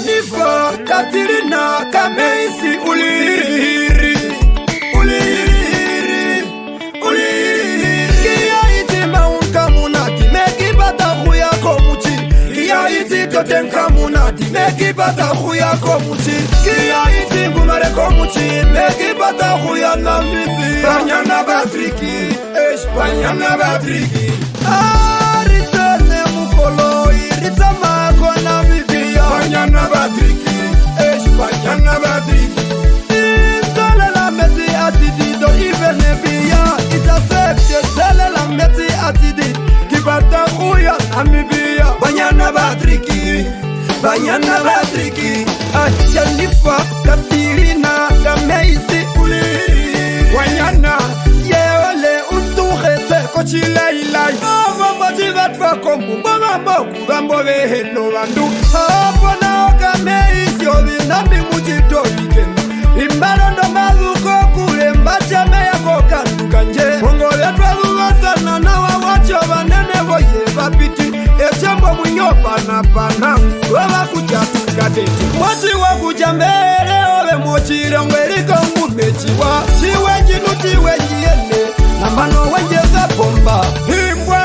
Jennifer, Katrina, Kameisi, Uliri. Kia iti maunka munati, meki bata huya komuchi. Kia iti toten kamunati, meki bata huya komuchi. Kia iti ngumare komuchi, meki bata huya namibi. Banyana batriki, banyana batriki. Aritene mukolo, irita mako namibi. Banyana batriki, banyana batriki. Tele la meti atidi do ivene biya. Itasepte tele la meti atidi. Kibata huya namibiya. Banyana batriki, banyana batriki. Jennifer, Katrina, Kameisi, Uliri. Banyana, yeole untukhete kochilailai. Mama jivat fakombu, mama moku gambo vehelo vandu. Apona Kameisi ovinambi mujito ikenda. Imbalondo mazuko kule mbachame yako kanduka nje. Mungo letwa luwasana na wawacho vanene voye vapiti. Echembo mwinyopa na pana wala kujatika tete. Mochi wakuja mbele owe mochire mweriko mumechiwa. Chiwe jinu chiwe jiene na mano wenjeza bomba. Himbwa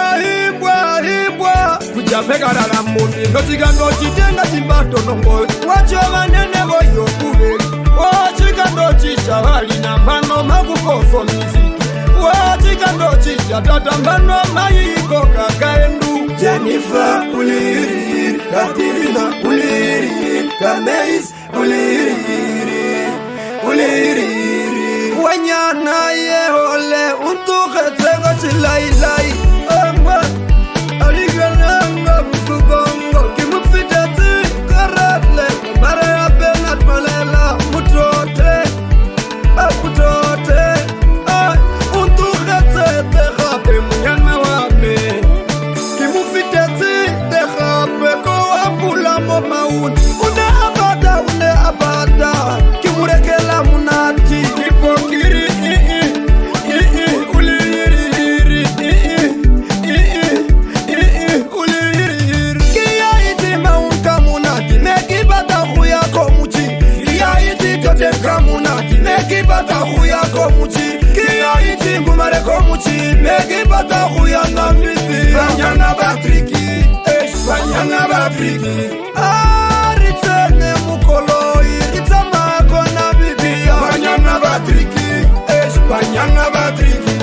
kuja pegara la mundi. Nochika nochitenga chimbato nongo. Wacho vanene voyo kuveli. Wachika nochisha wali na mano magukofo miziki. Wachika nochisha tata mano mayiko kakaendu. Jennifer, Uliri, Katrina, Uliri, Kameisi, Uliri. Wanyana yehole untukhete ngochilailai. Aligananga busugongo kimufitati karatle. Mare ya benat malela mutote. Untukhete tekhape munyana wame. Kimufitati tekhape ko apula mo mauni. Une abada kimurekela munati. Kipokiri Uliri. Kia iti maunka munati, meki bata huya komuchi. Kia iti toten kamunati, meki bata huya komuchi. Kia iti ngumare komuchi, meki bata huya namibi. Banyana batriki, banyana batriki. Aritene mukolo, irita mako namibi. Banyana batriki, banyana batriki.